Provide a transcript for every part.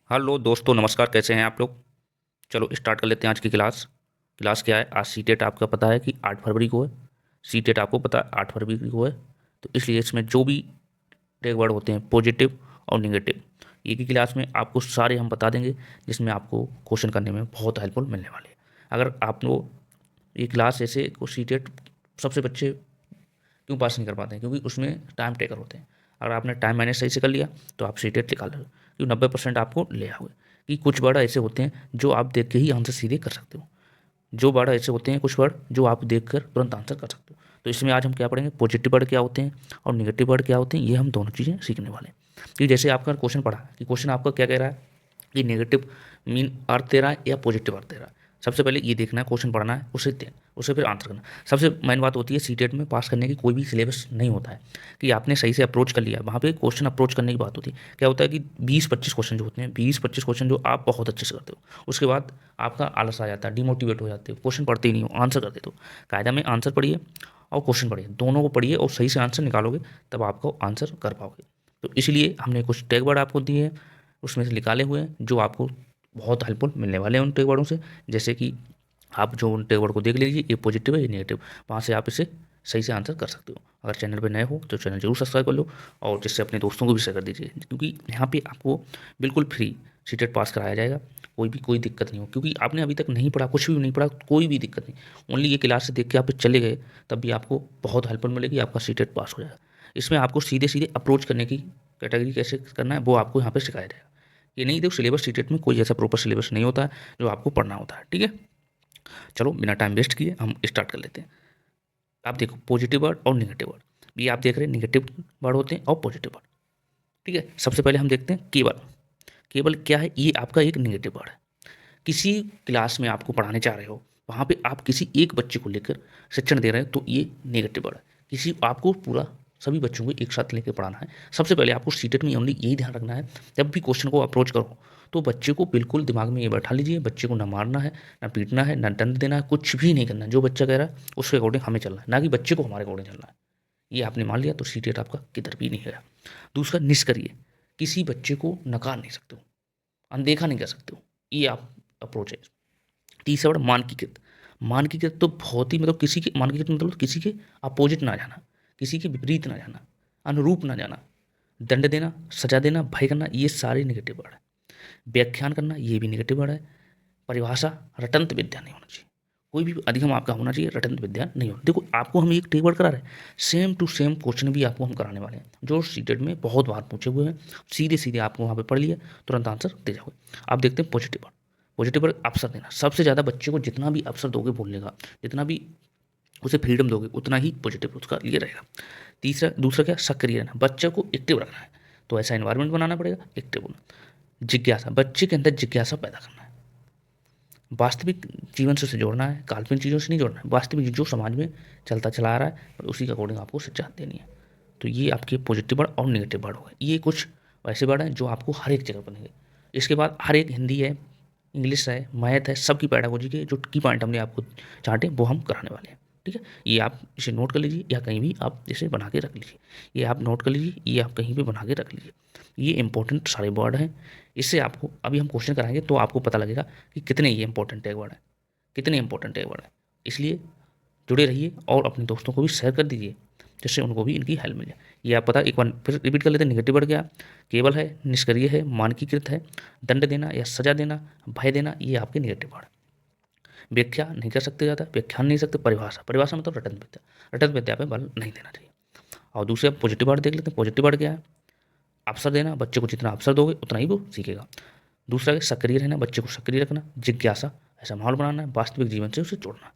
Hello दोस्तों, नमस्कार। कैसे हैं आप लोग? चलो स्टार्ट कर लेते हैं आज की क्लास। क्लास क्या है? आज सी टेट आपका पता है कि 8 फरवरी को है। सी टेट आपको पता है 8 फरवरी को है। तो इसलिए इसमें जो भी टेक वर्ड होते हैं पॉजिटिव और नेगेटिव, एक ही क्लास में आपको सारे हम बता देंगे, जिसमें आपको क्वेश्चन करने में बहुत हेल्पफुल मिलने वाले हैं। अगर आप लोग ये क्लास ऐसे को सी टेट सबसे बच्चे क्यों पास नहीं कर पाते हैं? क्योंकि उसमें टाइम टेकर होते हैं। अगर आपने टाइम मैनेज सही से कर लिया तो आप सी टेट निकाल लोगे, क्योंकि 90% आपको ले आओगे। कि कुछ वर्ड ऐसे होते हैं जो आप देख के ही आंसर सीधे कर सकते हो। जो वर्ड ऐसे होते हैं, कुछ वर्ड जो आप देख कर तुरंत आंसर कर सकते हो। तो इसमें आज हम क्या पढ़ेंगे, पॉजिटिव वर्ड क्या होते हैं और निगेटिव वर्ड क्या होते हैं, ये हम दोनों चीज़ें सीखने वाले हैं। कि जैसे आपका क्वेश्चन पढ़ा कि क्वेश्चन आपका क्या कह रहा है कि नेगेटिव मीन अर्थ दे रहा है या पॉजिटिव अर्थ दे रहा है। सबसे पहले ये देखना है, क्वेश्चन पढ़ना है, उसे फिर आंसर करना। सबसे मेन बात होती है सी टेट में पास करने की कोई भी सिलेबस नहीं होता है कि आपने सही से अप्रोच कर लिया। वहाँ पे क्वेश्चन अप्रोच करने की बात होती है। क्या होता है कि 20-25 क्वेश्चन जो होते हैं, 20-25 क्वेश्चन जो आप बहुत अच्छे से करते हो, उसके बाद आपका आलस आ जाता है, डिमोटिवेट हो जाते हो, क्वेश्चन पढ़ते ही नहीं हो, आंसर कर देते हो। कायदा में आंसर पढ़िए और क्वेश्चन पढ़िए, दोनों को पढ़िए और सही से आंसर निकालोगे, तब आपको आंसर कर पाओगे। तो इसलिए हमने कुछ टैग वर्ड आपको दिए हैं, उसमें से निकाले हुए हैं जो आपको बहुत हेल्पफुल मिलने वाले हैं उन टैग वर्डों से। जैसे कि आप जो उन टैग वर्ड को देख लीजिए, ये पॉजिटिव है, ये नेगेटिव, वहाँ से आप इसे सही से आंसर कर सकते हो। अगर चैनल पे नए हो तो चैनल जरूर सब्सक्राइब कर लो और जिससे अपने दोस्तों को भी शेयर कर दीजिए, क्योंकि यहाँ पे आपको बिल्कुल फ्री सी टेट पास कराया जाएगा। कोई दिक्कत नहीं हो, क्योंकि आपने अभी तक नहीं पढ़ा, कुछ भी नहीं पढ़ा, कोई भी दिक्कत नहीं। ओनली ये क्लास से देख के आप चले गए, तब भी आपको बहुत हेल्पफुल मिलेगी, आपका सी टेट पास हो जाएगा। इसमें आपको सीधे सीधे अप्रोच करने की कैटेगरी कैसे करना है वो आपको यहाँ पर सिखाया जाएगा। ये नहीं, देखो सिलेबस सी टेट में कोई ऐसा प्रॉपर सिलेबस नहीं होता है जो आपको पढ़ना होता है। ठीक है, चलो बिना टाइम वेस्ट किए हम स्टार्ट कर लेते हैं। आप देखो पॉजिटिव वर्ड और नेगेटिव वर्ड, ये आप देख रहे हैं नेगेटिव वर्ड होते हैं और पॉजिटिव वर्ड। ठीक है, सबसे पहले हम देखते हैं केवल। केवल क्या है? ये आपका एक नेगेटिव वर्ड है। किसी क्लास में आपको पढ़ाने जा रहे हो, वहाँ पे आप किसी एक बच्चे को लेकर शिक्षण दे रहे हैं, तो ये नेगेटिव वर्ड है। किसी आपको पूरा सभी बच्चों को एक साथ लेकर पढ़ाना है। सबसे पहले आपको सीटेट में ओनली यही ध्यान रखना है, जब भी क्वेश्चन को अप्रोच करो तो बच्चे को बिल्कुल दिमाग में ये बैठा लीजिए, बच्चे को ना मारना है, ना पीटना है, ना दंड देना है, कुछ भी नहीं करना है। जो बच्चा कह रहा है उसके अकॉर्डिंग हमें चलना है, ना कि बच्चे को हमारे अकॉर्डिंग चलना है। ये आपने मान लिया तो सीटेट आपका किधर भी नहीं गया। दूसरा, निष्क्रिय। किसी बच्चे को नकार नहीं सकते हो, अनदेखा नहीं कर सकते हो, ये आप अप्रोच है। तीसरा वर्ड मानकीकृत। मानकीकृत तो बहुत ही, मतलब किसी के मानकीकृत मतलब किसी के अपोजिट ना जाना, किसी के विपरीत ना जाना, अनुरूप ना जाना, दंड देना, सजा देना, भय करना, ये सारे नेगेटिव वर्ड है। व्याख्यान करना, ये भी नेगेटिव वर्ड है। परिभाषा, रटंत विद्या नहीं होना चाहिए, कोई भी अधिगम आपका होना चाहिए, रटंत विद्या नहीं होना। देखो आपको हम एक टेक वर्ड करा रहे हैं, सेम टू सेम क्वेश्चन भी आपको हम कराने वाले हैं जो सीटेट में बहुत बार पूछे हुए हैं। सीधे सीधे आपको वहाँ पे पढ़ लिए, तुरंत आंसर दे जाओगे। आप देखते हैं पॉजिटिव वर्ड। पॉजिटिव वर्ड अवसर देना। सबसे ज़्यादा बच्चे को जितना भी अवसर दोगे बोलने का, जितना भी उसे फ्रीडम दोगे, उतना ही पॉजिटिव उसका लिए रहेगा। दूसरा क्या? सक्रिय रहना, बच्चे को एक्टिव रखना है, तो ऐसा एनवायरनमेंट बनाना पड़ेगा, एक्टिव होना। जिज्ञासा, बच्चे के अंदर जिज्ञासा पैदा करना है। वास्तविक जीवन से उसे जोड़ना है, काल्पनिक चीज़ों से नहीं जोड़ना है, वास्तविक जो समाज में चलता चला आ रहा है और उसी के अकॉर्डिंग आपको शिक्षा देनी है। तो ये आपके पॉजिटिव वर्ड और नेगेटिव वर्ड हो गए। ये कुछ वैसे वर्ड हैं जो आपको हर एक जगह बनेंगे। इसके बाद हर एक हिंदी है, इंग्लिश है, मैथ है, सबकी पैडागोजी के जो की पॉइंट हमने आपको चार्ट है वो हम कराने वाले हैं। ठीक है, ये आप इसे नोट कर लीजिए या कहीं भी आप इसे बना के रख लीजिए। ये आप नोट कर लीजिए, ये आप कहीं भी बना के रख लीजिए। ये इंपॉर्टेंट सारे वर्ड हैं। इससे आपको अभी हम क्वेश्चन कराएंगे तो आपको पता लगेगा कि कितने ये इंपॉर्टेंट टैग वर्ड है, कितने इंपॉर्टेंट टैग वर्ड है। इसलिए जुड़े रहिए और अपने दोस्तों को भी शेयर कर दीजिए, जिससे उनको भी इनकी हेल्प मिल जाए। ये आप पता एक बार फिर रिपीट कर लेते हैं। नेगेटिव वर्ड क्या? केवल है, निष्क्रिय है, मानकीकृत है, दंड देना या सजा देना, भय देना, ये आपके नेगेटिव वर्ड। व्याख्या नहीं कर सकते, ज़्यादा व्याख्यान नहीं सकते। परिभाषा, परिभाषा मतलब रटन विद्या, रटन विद्या पे बल नहीं देना चाहिए। और दूसरे पॉजिटिव वर्ड देख लेते हैं। पॉजिटिव वर्ड क्या है? अवसर देना, बच्चे को जितना अवसर दोगे उतना ही वो सीखेगा। दूसरा है सक्रिय रहना, बच्चे को सक्रिय रखना। जिज्ञासा, ऐसा माहौल बनाना है, वास्तविक जीवन से उसे जोड़ना।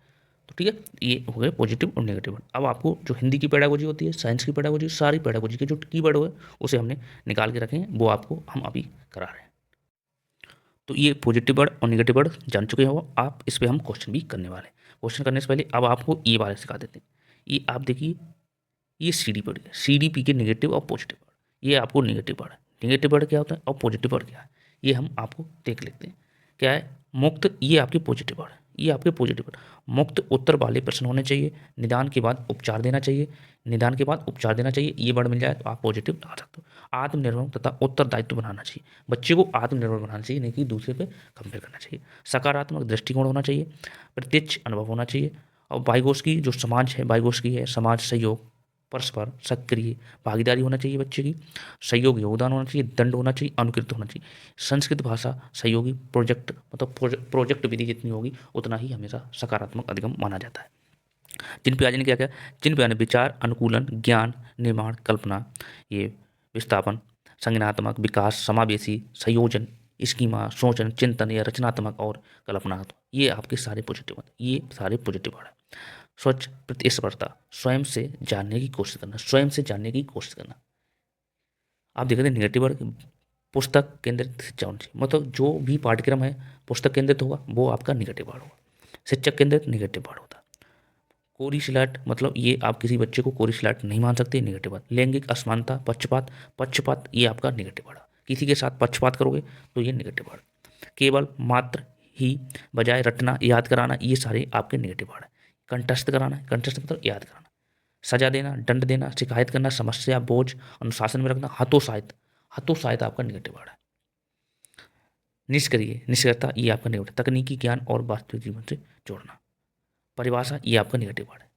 तो ठीक है, ये हो गए पॉजिटिव और नेगेटिव वर्ड। अब आपको जो हिंदी की पैडागोजी होती है, साइंस की पैडागोजी, सारी पैडागोजी के जो कीवर्ड हुए उसे हमने निकाल के रखे हैं, वो आपको हम अभी करा रहे हैं। तो ये पॉजिटिव वर्ड और नेगेटिव वर्ड जान चुके हो आप, इस पर हम क्वेश्चन भी करने वाले हैं। क्वेश्चन करने से पहले अब आपको ये बारे सिखा देते हैं। ये आप देखिए, ये सी डी वर्ड है, सी डी पी के नेगेटिव और पॉजिटिव वर्ड, ये आपको नेगेटिव वर्ड है। नेगेटिव वर्ड क्या होता है और पॉजिटिव वर्ड क्या है, ये हम आपको देख लेते हैं। क्या है? मुक्त, ये आपके पॉजिटिव वर्ड है, ये आपके पॉजिटिव वर्ड। मुक्त उत्तर वाले प्रश्न होने चाहिए, निदान के बाद उपचार देना चाहिए, निदान के बाद उपचार देना चाहिए, ये वर्ड मिल जाए तो आप पॉजिटिव लगा सकते हो। आत्मनिर्भर तथा उत्तरदायित्व बनाना चाहिए, बच्चे को आत्मनिर्भर बनाना चाहिए, नहीं कि दूसरे पे कंपेयर करना चाहिए। सकारात्मक दृष्टिकोण होना चाहिए, प्रत्यक्ष अनुभव होना चाहिए। और वाइगोस्की जो समाज है, वाइगोस्की है समाज सहयोग, परस्पर सक्रिय भागीदारी होना चाहिए बच्चे की, सहयोग योगदान होना चाहिए, दंड होना चाहिए, अनुकृत होना चाहिए। संस्कृत भाषा सहयोगी प्रोजेक्ट, मतलब प्रोजेक्ट विधि जितनी होगी उतना ही हमेशा सकारात्मक अधिगम माना जाता है। जिन पे आज ने क्या क्या, जिन पे विचार अनुकूलन, ज्ञान निर्माण, कल्पना, ये विस्थापन, संज्ञानात्मक विकास, समावेशी, संयोजन, स्कीमा, सोचन, चिंतन या रचनात्मक और कल्पनात्मक, ये आपके सारे पॉजिटिव हैं, ये सारे पॉजिटिव वर्ड है। स्वच्छ प्रतिस्पर्धा, स्वयं से जानने की कोशिश करना, स्वयं से जानने की कोशिश करना। आप देख रहे हैं नेगेटिव वर्ड, पुस्तक केंद्रित शिक्षा होनी चाहिए, मतलब जो भी पाठ्यक्रम है पुस्तक केंद्रित होगा वो आपका नेगेटिव वर्ड होगा। शिक्षक केंद्रित नेगेटिव वर्ड होता है। कोरी सिलाट, मतलब ये आप किसी बच्चे को कोरी सिलाट नहीं मान सकते, नेगेटिव वर्ड। लैंगिक असमानता, पक्षपात, पक्षपात ये आपका नेगेटिव वर्ड है, किसी के साथ पक्षपात करोगे तो ये नेगेटिव वर्ड। केवल मात्र ही, बजाय, रटना, याद कराना, ये सारे आपके नेगेटिव वर्ड है। कंठस्थ कराना, कंठस्थ मतलब याद कराना। सजा देना, दंड देना, शिकायत करना, समस्या, बोझ, अनुशासन में रखना, हतोत्साहित, हतोत्साहित आपका नेगेटिव वर्ड है। निष्क्रिय, निष्क्रियता ये आपका नेगेटिव। तकनीकी ज्ञान और वास्तविक जीवन से जोड़ना। परिभाषा ये आपका नेगेटिव वर्ड है,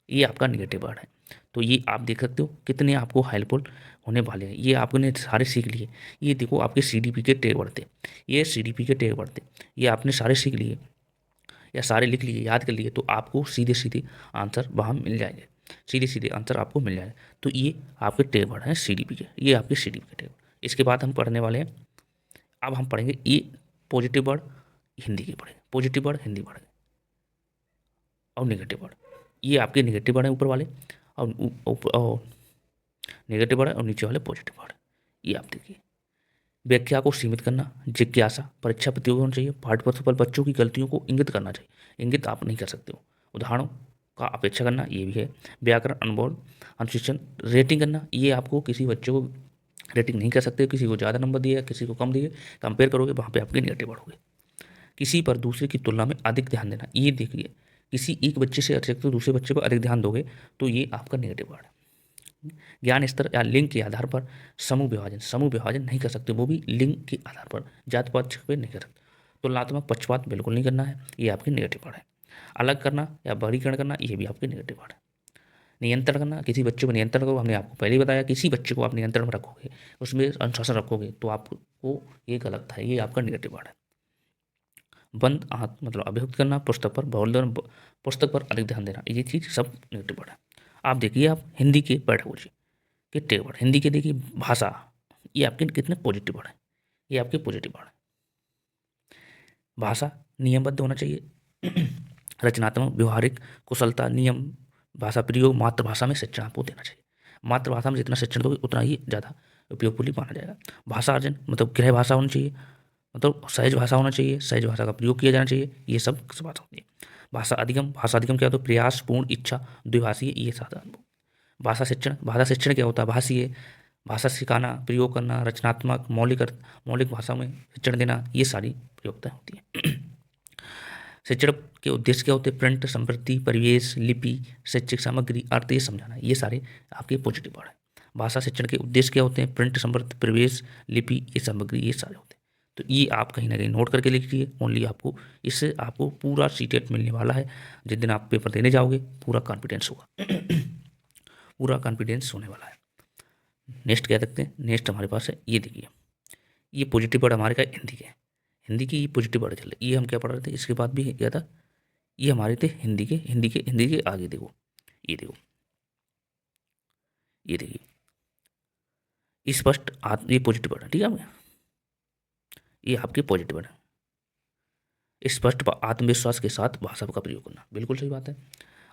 ये आपका नेगेटिव वर्ड है। तो ये आप देख सकते हो कितने आपको हेल्पफुल होने वाले हैं, ये आपने सारे सीख लिए। ये देखो आपके CDP के टैग वर्ड थे, ये CDP के टैग वर्ड थे, ये आपने सारे सीख लिए या सारे लिख लिए, याद कर लिए, तो आपको सीधे सीधे आंसर वहाँ मिल जाएंगे, सीधे सीधे आंसर आपको मिल जाएगा। तो ये आपके टैग वर्ड हैं CDP के, ये आपके CDP के टैग वर्ड। इसके बाद हम पढ़ने वाले हैं, अब हम पढ़ेंगे ये पॉजिटिव वर्ड हिंदी के पढ़ेंगे, पॉजिटिव वर्ड हिंदी पढ़ेंगे और नेगेटिव वर्ड, ये आपके नेगेटिव वर्ड हैं ऊपर वाले, और नेगेटिव वर्ड है और नीचे वाले पॉजिटिव वर्ड। ये आप देखिए, व्याख्या को सीमित करना, जिज्ञासा, परीक्षा प्रतियोगी होना चाहिए, पाठ्यपुस्तक पर बच्चों की गलतियों को इंगित करना चाहिए, इंगित आप नहीं कर सकते हो, उदाहरणों का अपेक्षा करना, ये भी है। व्याकरण, अनुभव, अनुशिक्षण, रेटिंग करना, ये आपको किसी बच्चे को रेटिंग नहीं कर सकते, किसी को ज़्यादा नंबर दिए किसी को कम दिए, कंपेयर करोगे वहाँ पे आपके नेगेटिव वर्ड होंगे। किसी पर दूसरे की तुलना में अधिक ध्यान देना, ये देखिए किसी एक बच्चे से अतिरिक्त दूसरे बच्चे पर अधिक ध्यान दोगे तो ये आपका नेगेटिव वर्ड है। ज्ञान स्तर या लिंग के आधार पर समूह विभाजन, समूह विभाजन नहीं कर सकते, वो भी लिंग के आधार पर, जात पात पे नहीं कर सकते। तुलनात्मक पक्षपात बिल्कुल नहीं करना है, ये आपके नेगेटिव वर्ड है। अलग करना या वर्गीकरण करना, ये भी आपके नेगेटिव वर्ड है। नियंत्रण करना, किसी बच्चे को नियंत्रण करो, हमने आपको पहले ही बताया, किसी बच्चे को आप नियंत्रण में रखोगे, उसमें अनुशासन रखोगे तो आपको ये गलत है, ये आपका नेगेटिव वर्ड है। बंद आंख मतलब अभियुक्त करना, पुस्तक पर पुस्तक पर अधिक ध्यान देना, ये चीज़ सब नेगेटिव वर्ड है। आप देखिए, आप हिंदी के पेडागोजी के टेग वर्ड, हिंदी के देखिए भाषा, ये आपके कितने पॉजिटिव वर्ड है, ये आपके पॉजिटिव वर्ड है। भाषा नियमबद्ध होना चाहिए, रचनात्मक, व्यवहारिक, कुशलता, नियम, भाषा प्रयोग, मातृभाषा में शिक्षण आपको देना चाहिए, मातृभाषा में जितना शिक्षण दोगे उतना ही ज़्यादा उपयोगफुली माना जाएगा। भाषा अर्जन मतलब गृह भाषा होनी चाहिए, मतलब सहज भाषा होना चाहिए, सहज भाषा का प्रयोग किया जाना चाहिए, ये सब बात होती है। भाषा अधिगम, भाषा अधिगम क्या होता है, प्रयास, पूर्ण इच्छा, द्विभाषीय, ये साधन। भाषा शिक्षण, भाषा शिक्षण क्या होता है, भाषीय, भाषा सिखाना, प्रयोग करना, रचनात्मक, मौलिक भाषा में शिक्षण देना, ये सारी प्रयोगताएं होती हैं। शिक्षण के उद्देश्य क्या होते हैं, प्रिंट, समृद्धि, परिवेश, लिपि, शैक्षिक सामग्री, अर्थ, ये समझाना, ये सारे आपके पॉजिटिव वर्ड है। भाषा शिक्षण के उद्देश्य क्या होते हैं, प्रिंट, समृद्धि, परिवेश, लिपि, ये सामग्री, ये सारे होते हैं। तो ये आप कहीं ना कहीं नोट करके लिखिए, ओनली आपको इससे आपको पूरा सीटेट मिलने वाला है। जिस दिन आप पेपर देने जाओगे पूरा कॉन्फिडेंस होगा, पूरा कॉन्फिडेंस होने वाला है। नेक्स्ट क्या देखते हैं, नेक्स्ट हमारे पास है, ये देखिए, ये पॉजिटिव वर्ड हमारे का हिंदी के, हिंदी की ये पॉजिटिव वर्ड चल रहे, ये हम क्या पढ़ रहे थे, इसके बाद भी क्या था, ये हमारे थे हिंदी के, हिंदी के आगे देखो, ये देखो, ये देखिए स्पष्ट आत्म, ये पॉजिटिव वर्ड है, ठीक है, ये आपके पॉजिटिव वर्ड है। स्पष्ट आत्मविश्वास के साथ भाषा का प्रयोग करना, बिल्कुल सही बात है।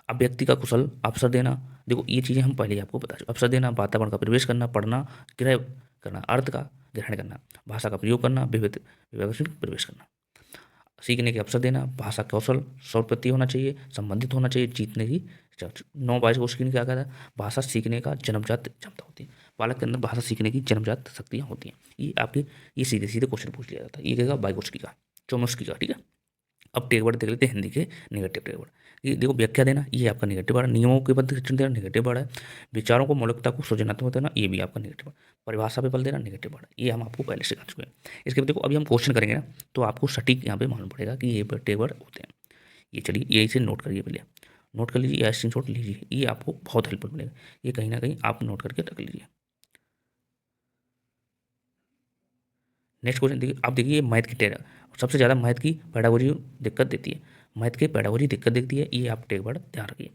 अब व्यक्ति का कुशल अवसर देना, देखो ये चीज़ें हम पहले ही आपको बता चुके, अवसर देना, वातावरण का प्रवेश करना, पढ़ना, ग्रह करना, अर्थ का ग्रहण करना, भाषा का प्रयोग करना, विविध प्रवेश करना, सीखने के अवसर देना, भाषा कौशल सर्वप्रति होना चाहिए, संबंधित होना चाहिए, जीतने की 9/22 को स्क्रीन क्या कहता है, भाषा सीखने का जन्मजात क्षमता होती है, बालक के अंदर भाषा सीखने की जन्मजात शक्तियाँ होती हैं। ये आपके ये सीधे सीधे क्वेश्चन पूछ लिया जाता है, ये कहेगा बाइगोस्की का, चोमस्की का, ठीक है। अब टेक वर्ड देख लेते हैं हिंदी के निगेटिव टेक वर्ड। ये देखो व्याख्या देना, ये आपका निगेटिव वर्ड है। नियमों के बद्ध शिक्षण देना, निगेटिव वर्ड है। विचारों को मौलिकता को सृजनात्मक देना, ये भी आपका निगेटिव वर्ड। परिभाषा पे बल देना, निगेटिव वर्ड। ये हम आपको पहले सिखा चुके हैं। इसके बाद देखो अभी हम क्वेश्चन करेंगे ना, तो आपको सटीक यहाँ पे मालूम पड़ेगा कि ये टेक वर्ड होते हैं। ये चलिए ये इसे नोट करिए, पहले नोट कर लीजिए या स्क्रीनशॉट लीजिए, ये आपको बहुत हेल्पफुल मिलेगा। ये कहीं ना कहीं आप नोट करके रख लीजिए। नेक्स्ट क्वेश्चन देखिए, आप देखिए मैथ की टेरा सबसे ज़्यादा मैथ की पैडागोजी दिक्कत देती है। मैथ की पैडागोजी दिक्कत देती है, ये आप टेक वर्ड ध्यान रखिए।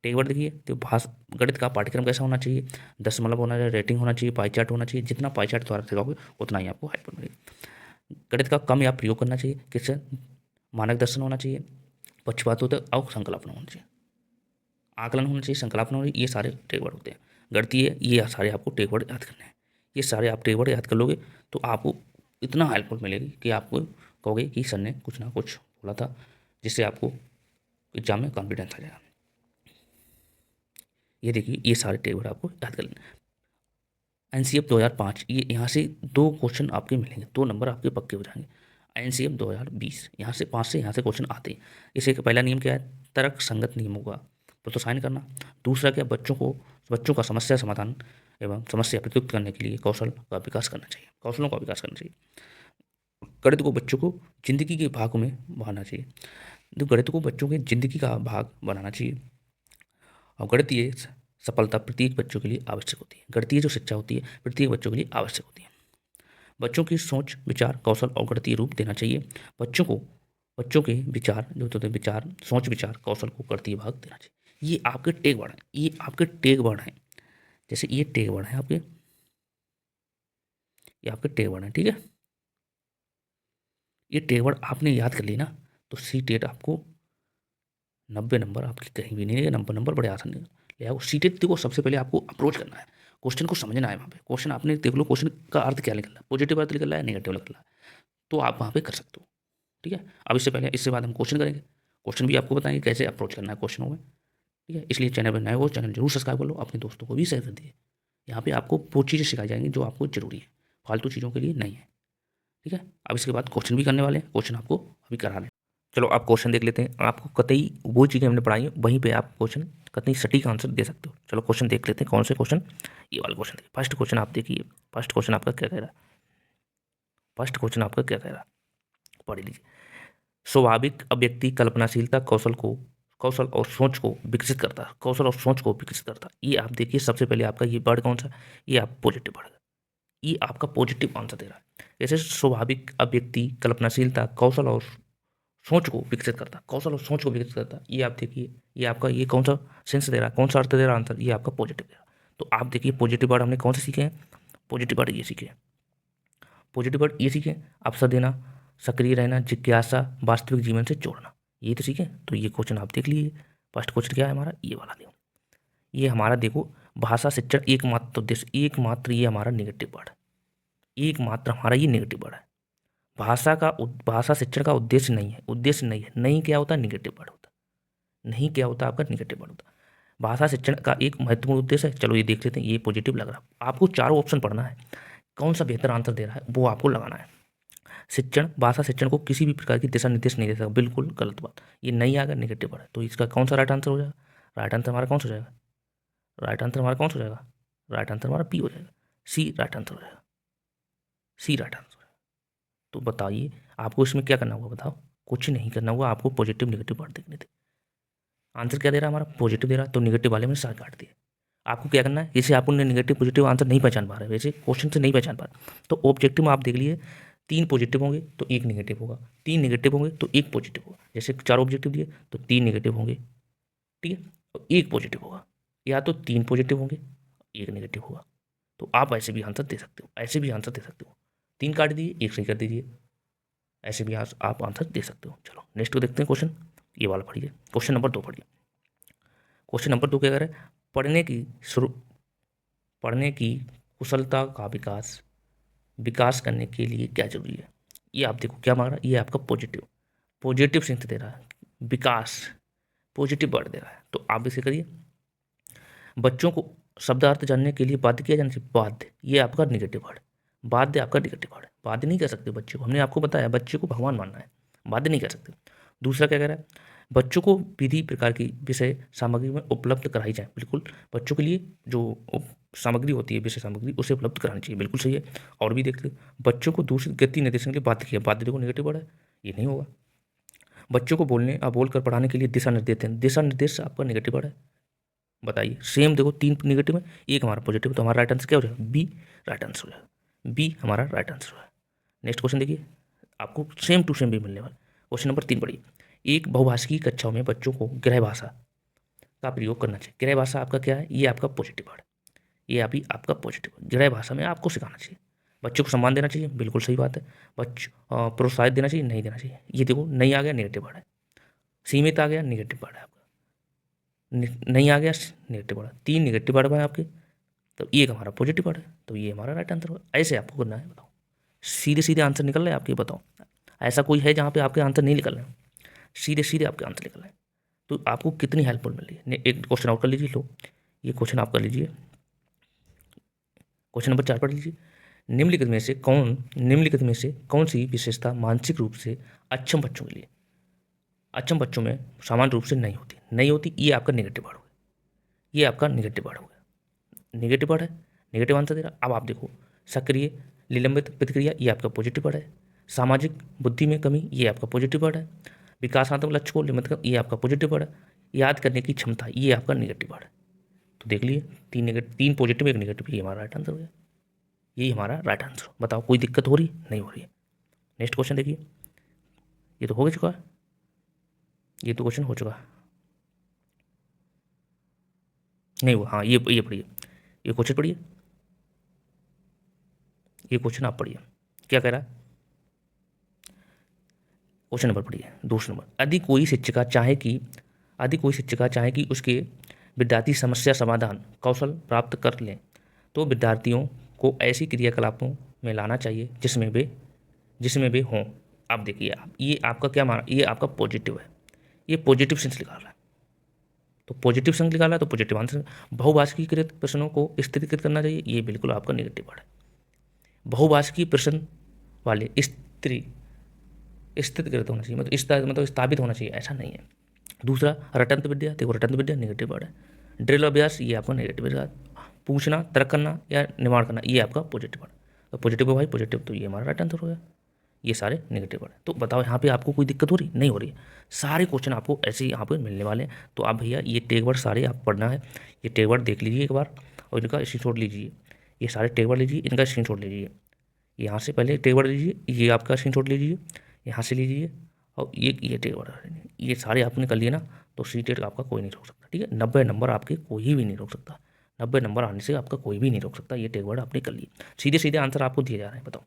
टेक वर्ड देखिए तो गणित का पाठ्यक्रम कैसा होना चाहिए, दशमलव होना चाहिए, रेटिंग होना चाहिए, पाई चार्ट होना चाहिए। जितना पाई चार्ट द्वारा सिखाओगे उतना ही आपको हेल्पफुल मिलेगी। गणित का कम या प्रयोग करना चाहिए, किससे, मानक दर्शन होना चाहिए, पक्षपात होता है और संकल्पना होना चाहिए, आकलन होना चाहिए, संकल्पना होनी चाहिए। ये सारे टेक वर्ड होते हैं। गणितीय ये सारे आपको टेक वर्ड याद करने हैं। ये सारे आप टेक वर्ड याद कर लोगे तो आपको इतना हेल्पफुल मिलेगी कि आपको कहोगे कि सर ने कुछ ना कुछ बोला था, जिससे आपको एग्जाम में कॉन्फिडेंस आ जाएगा। ये देखिए ये सारे टेक वर्ड आपको याद कर लेना। एनसीएफ 2005, ये यहाँ से 2 क्वेश्चन आपके मिलेंगे, 2 नंबर आपके पक्के हो जाएंगे। एनसीएफ 2020 यहाँ से 5 से यहाँ से क्वेश्चन आते हैं। इसे पहला नियम क्या है, तर्क संगत नियमों का प्रोत्साहन करना। दूसरा क्या, बच्चों का समस्या समाधान एवं समस्या प्रयुक्त करने के लिए कौशल का विकास करना चाहिए, कौशलों का विकास करना चाहिए। गणित को बच्चों को जिंदगी के भागों में बढ़ाना चाहिए, तो गणित को बच्चों के जिंदगी का भाग बनाना चाहिए। और गणितीय सफलता प्रत्येक बच्चों के लिए आवश्यक होती है। गणितीय जो शिक्षा होती है प्रत्येक बच्चों के लिए आवश्यक होती है। बच्चों की सोच विचार कौशल और गणितीय रूप देना चाहिए। बच्चों के विचार जो होते हैं, विचार सोच विचार कौशल को गणितीय भाग देना चाहिए। ये आपके टेक वर्ड हैं, ये आपके टेक वर्ड हैं। जैसे ये टेक वर्ड है आपके, ये आपके टेक वर्ड हैं, ठीक है। ये टेक वर्ड आपने याद कर ली ना, तो सी टेट आपको 90 नंबर आपकी कहीं भी नहीं है, 90 नंबर बड़े आसान ले आओ। सी टेट देखो सबसे पहले आपको अप्रोच करना है, क्वेश्चन को समझना है। वहाँ पे क्वेश्चन आपने देख लो, क्वेश्चन का अर्थ क्या निकल रहा है, पॉजिटिव अर्थ निकल रहा है, नेगेटिव निकल रहा है, तो आप वहाँ पे कर सकते हो, ठीक है। अब इससे बाद हम क्वेश्चन करेंगे, क्वेश्चन भी आपको बताएंगे कैसे अप्रोच करना है क्वेश्चनों में, ठीक है। इसलिए चैनल पर नए हो, चैनल जरूर सब्सक्राइब कर लो, अपने दोस्तों को भी शेयर कर दिए। यहाँ पे आपको वो चीज़ें सिखाई जाएंगी जो आपको जरूरी है, फालतू चीज़ों के लिए नहीं है, ठीक है। अब इसके बाद क्वेश्चन भी करने वाले हैं, क्वेश्चन आपको अभी करा रहे हैं। चलो आप क्वेश्चन देख लेते हैं, आपको कतई वो चीज़ें हमने पढ़ाई हैं वहीं पे आप क्वेश्चन कतई सटीक आंसर दे सकते हो। चलो क्वेश्चन देख लेते हैं, कौन से क्वेश्चन, ये वाला क्वेश्चन देखिए। फर्स्ट क्वेश्चन आप देखिए, फर्स्ट क्वेश्चन आपका क्या कह रहा है, फर्स्ट क्वेश्चन आपका क्या कह रहा है, पढ़ लीजिए। स्वाभाविक अभिव्यक्ति कल्पनाशीलता कौशल और सोच को विकसित करता है, कौशल और सोच को विकसित करता है। ये आप देखिए सबसे पहले आपका ये वर्ड कौन सा, ये आप पॉजिटिव वर्ड, ये आपका पॉजिटिव आंसर दे रहा है। जैसे स्वाभाविक अभिव्यक्ति कल्पनाशीलता कौशल और सोच को विकसित करता, कौशल और सोच को विकसित करता, ये आप देखिए, ये आपका ये कौन सा सेंस दे रहा है, कौन सा अर्थ दे रहा है आंसर, ये आपका पॉजिटिव दे रहा है। तो आप देखिए पॉजिटिव वर्ड हमने कौन से सीखे हैं, पॉजिटिव वर्ड ये सीखे, पॉजिटिव वर्ड ये सीखे, अवसर देना, सक्रिय रहना, जिज्ञासा, वास्तविक जीवन से जोड़ना, ये तो सीखे। तो ये क्वेश्चन आप देख लीजिए। फर्स्ट क्वेश्चन क्या है हमारा, ये वाला देखो, ये हमारा देखो, भाषा शिक्षण एकमात्र उद्देश्य, एकमात्र ये हमारा निगेटिव वर्ड है, एकमात्र हमारा ये निगेटिव वर्ड है। भाषा शिक्षण का उद्देश्य नहीं है, उद्देश्य नहीं है, नहीं क्या होता है, निगेटिव वर्ड होता है, नहीं क्या होता है आपका, निगेटिव वर्ड होता है। भाषा शिक्षण का एक महत्वपूर्ण उद्देश्य है, चलो ये देख लेते हैं, ये पॉजिटिव लग रहा है। आपको चारों ऑप्शन पढ़ना है, कौन सा बेहतर आंसर दे रहा है वो आपको लगाना है। शिक्षण, भाषा शिक्षण को किसी भी प्रकार की दिशा निर्देश नहीं दे सकता, बिल्कुल गलत बात, ये नहीं आएगा, निगेटिव वर्ड है। तो इसका कौन सा राइट आंसर हो जाएगा, राइट आंसर हमारा कौन सा हो जाएगा, राइट आंसर हमारा कौन सा हो जाएगा, राइट आंसर हमारा पी हो जाएगा, सी राइट आंसर हो जाएगा, सी राइट आंसर। तो बताइए आपको इसमें क्या करना होगा, बताओ, कुछ नहीं करना होगा, आपको पॉजिटिव नेगेटिव वर्ड देखने थे। आंसर क्या दे रहा है हमारा, पॉजिटिव दे रहा है, तो नेगेटिव वाले में सारे काट दिए। आपको क्या करना है, जैसे आपको नेगेटिव पॉजिटिव आंसर नहीं पहचान पा रहे, वैसे क्वेश्चन से नहीं पहचान पा रहे, तो ऑब्जेक्टिव में आप देख लिए 3 पॉजिटिव होंगे तो 1 नेगेटिव होगा, 3 नेगेटिव होंगे तो 1 पॉजिटिव होगा। जैसे 4 ऑब्जेक्टिव दिए तो 3 नेगेटिव होंगे, ठीक है, और 1 पॉजिटिव होगा, या तो 3 पॉजिटिव होंगे 1 नेगेटिव होगा। तो आप ऐसे भी आंसर दे सकते हो, ऐसे भी आंसर दे सकते हो, 3 काट दीजिए 1 सही कर दीजिए, ऐसे भी आप आंसर दे सकते हो। चलो नेक्स्ट को देखते हैं क्वेश्चन, ये वाला पढ़िए, क्वेश्चन नंबर 2 पढ़िए। क्वेश्चन नंबर 2 क्या कह रहा है, पढ़ने की कुशलता का विकास करने के लिए क्या जरूरी है। ये आप देखो क्या मांग रहा है, ये आपका पॉजिटिव सेंस दे रहा है, विकास पॉजिटिव वर्ड दे रहा है। तो आप इसे करिए, बच्चों को शब्दार्थ जानने के लिए बाध्य किया जाना चाहिए, बाध्य, ये आपका निगेटिव वर्ड, बाध्य आपका निगेटिव वर्ड, बाध्य नहीं कह सकते बच्चे को, हमने आपको बताया बच्चे को भगवान मानना है, बाध्य नहीं कह सकते। दूसरा क्या कह रहा है, बच्चों को विधि प्रकार की विषय सामग्री में उपलब्ध कराई जाए। बिल्कुल, बच्चों के लिए जो सामग्री होती है, विषय सामग्री, उसे उपलब्ध करानी चाहिए। बिल्कुल सही है। और भी देखते, बच्चों को दूसरी गति निर्देशन के लिए बाध्य किया। बाध्य देखो नेगेटिव वर्ड है, ये नहीं होगा। बच्चों को बोलने और बोलकर पढ़ाने के लिए दिशा निर्देश देते हैं। दिशा निर्देश आपका नेगेटिव वर्ड है, बताइए। सेम देखो, 3 नेगेटिव है, 1 हमारा पॉजिटिव, तो हमारा राइट आंसर क्या हो जाएगा, बी राइट आंसर हो जाएगा। बी हमारा राइट आंसर है। नेक्स्ट क्वेश्चन देखिए, आपको सेम टू सेम भी मिलने वाला। क्वेश्चन नंबर 3 पढ़िए। एक बहुभाषी की कक्षाओं में बच्चों को गृह भाषा का प्रयोग करना चाहिए। गृह भाषा आपका क्या है, ये आपका पॉजिटिव वर्ड है, ये अभी आपका पॉजिटिव। गृह भाषा में आपको सिखाना चाहिए, बच्चों को सम्मान देना चाहिए, बिल्कुल सही बात है। बच्चों प्रोत्साहित देना चाहिए, नहीं देना चाहिए। ये देखो, नहीं आ गया नेगेटिव वर्ड है। सीमित आ गया नेगेटिव वर्ड है आपका, नहीं आ गया नेगेटिव वर्ड। 3 नेगेटिव वर्ड है आपके, तो एक हमारा पॉजिटिव वर्ड है, तो ये हमारा राइट आंसर होगा। ऐसे आपको करना है, बताओ। सीधे सीधे आंसर निकल रहे हैं आपके, बताओ। ऐसा कोई है जहाँ पे आपके आंसर नहीं निकल रहे हैं, सीधे सीधे आपके आंसर निकल रहे हैं, तो आपको कितनी हेल्पफुल मिल रही है। एक क्वेश्चन और कर लीजिए, लो ये क्वेश्चन आप कर लीजिए। क्वेश्चन नंबर 4 पढ़ लीजिए। निम्नलिखित में से कौन सी विशेषता मानसिक रूप से अक्षम बच्चों के लिए, अक्षम बच्चों में सामान्य रूप से नहीं होती। ये आपका नेगेटिव वर्ड हो गया, ये आपका नेगेटिव वर्ड हो गया। नेगेटिव वर्ड है, नेगेटिव आंसर दे रहा। अब आप देखो, सक्रिय निलंबित प्रतिक्रिया, ये आपका पॉजिटिव वर्ड है। सामाजिक बुद्धि में कमी, ये आपका पॉजिटिव वर्ड है। विकासात्मक लक्ष्य को लिमिट कर, ये आपका पॉजिटिव वर्ड है। याद करने की क्षमता, ये आपका नेगेटिव वर्ड है। तो देख लिए, 3 पॉजिटिव 1 नेगेटिव, ये हमारा राइट आंसर हो गया, यही हमारा राइट आंसर। बताओ, कोई दिक्कत हो रही, नहीं हो रही है। नेक्स्ट क्वेश्चन देखिए, ये तो हो चुका है, ये तो क्वेश्चन हो चुका है, नहीं हुआ। हाँ, ये पढ़िए, ये क्वेश्चन पढ़िए, ये क्वेश्चन आप पढ़िए, क्या कह रहा है। क्वेश्चन नंबर पढ़िए, दूसरा नंबर। यदि कोई शिक्षिका चाहे कि उसके विद्यार्थी समस्या समाधान कौशल प्राप्त कर लें, तो विद्यार्थियों को ऐसी क्रियाकलापों में लाना चाहिए जिसमें वे हों। आप देखिए, ये आपका क्या माना, ये आपका पॉजिटिव है, ये पॉजिटिव सेंस निकाल रहा है, तो पॉजिटिव सेंस निकाला है, तो पॉजिटिव आंसर। बहुभाषिकीकृत प्रश्नों को स्थिरीकृत करना चाहिए, ये बिल्कुल आपका नेगेटिव वर्ड है। बहुभाषिकीय प्रश्न वाले स्थितिकृत होना चाहिए, मतलब स्थापित होना चाहिए, ऐसा नहीं है। दूसरा, रटंत विद्या, देखो रटंत विद्या नेगेटिव वर्ड है। ड्रिल अभ्यास, ये आपका नेगेटिव वर्ड। पूछना, तर्क करना या निर्माण करना, ये आपका पॉजिटिव वर्ड। तो पॉजिटिव है भाई, पॉजिटिव, तो ये हमारा राइट आंसर हो गया। ये सारे नेगेटिव वर्ड है। तो बताओ, यहाँ पे आपको कोई दिक्कत हो रही, नहीं हो रही है। सारे क्वेश्चन आपको ऐसे ही यहाँ पे मिलने वाले हैं। तो आप भैया ये टैग वर्ड सारे आप पढ़ना है, ये टैग वर्ड देख लीजिए एक बार और इनका स्क्रीनशॉट लीजिए। ये सारे टैग वर्ड लीजिए, इनका स्क्रीनशॉट लीजिए। यहाँ से पहले टैग वर्ड लीजिए, ये आपका स्क्रीनशॉट लीजिए, यहाँ से लीजिए, और ये टैग वर्ड, ये सारे आपने कर लिए ना, तो सीटेट आपका कोई नहीं रोक सकता। ठीक है, 90 नंबर आपके कोई भी नहीं रोक सकता, 90 नंबर आने से आपका कोई भी नहीं रोक सकता। ये टैग वर्ड आपने कर लिए, सीधे सीधे आंसर आपको दिए जा रहे हैं, बताओ,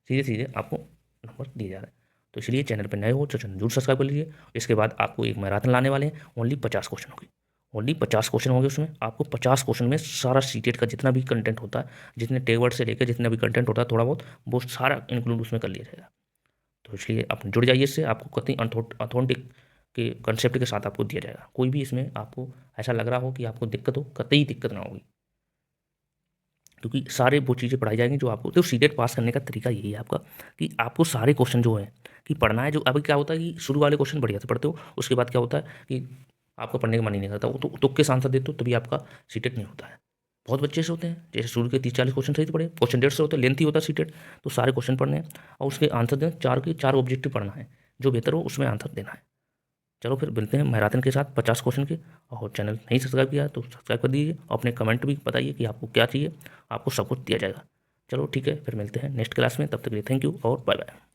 सीधे सीधे आपको नंबर दिए जा रहे हैं। तो इसलिए चैनल पर नए हो तो चैनल जरूर सब्सक्राइब कर लीजिए। इसके बाद आपको एक मैराथन लाने वाले हैं, ओनली 50 क्वेश्चन होगी, ओनली 50 क्वेश्चन होंगे। उसमें आपको 50 क्वेश्चन में सारा सीटेट का जितना भी कंटेंट होता है, जितने टैग वर्ड से लेकर जितना भी कंटेंट होता है थोड़ा बहुत, वो सारा इंक्लूड उसमें कर लिया जाएगा। तो इसलिए आप जुड़ जाइए, इससे आपको कतई अथॉन्टिक के कंसेप्ट के साथ आपको दिया जाएगा। कोई भी इसमें आपको ऐसा लग रहा हो कि आपको दिक्कत हो, कतई दिक्कत ना होगी, क्योंकि सारे वो चीज़ें पढ़ाई जाएंगी जो आपको। तो सीटेट पास करने का तरीका यही है आपका, कि आपको सारे क्वेश्चन जो है कि पढ़ना है। जो अभी क्या होता है कि शुरू वाले क्वेश्चन बढ़िया से पढ़ते हो, उसके बाद क्या होता है कि आपका पढ़ने का मन ही नहीं करता, वो तो तुक्के से आंसर देते हो, तभी आपका सीटेट नहीं होता है। बहुत बच्चे से होते हैं, जैसे शुरू के 30-40 क्वेश्चन सही पढ़े, क्वेश्चन 150 होते हैं, लेंथी होता है सीटेट, तो सारे क्वेश्चन पढ़ने हैं और उसके आंसर देना, 4 के 4 ऑब्जेक्टिव पढ़ना है, जो बेहतर हो उसमें आंसर देना है। चलो फिर मिलते हैं मैराथन के साथ 50 क्वेश्चन के। और चैनल नहीं सब्सक्राइब किया तो सब्सक्राइब कर दीजिए, अपने कमेंट भी बताइए कि आपको क्या चाहिए, आपको सब कुछ दिया जाएगा। चलो ठीक है, फिर मिलते हैं नेक्स्ट क्लास में, तब तक के लिए थैंक यू और बाय बाय।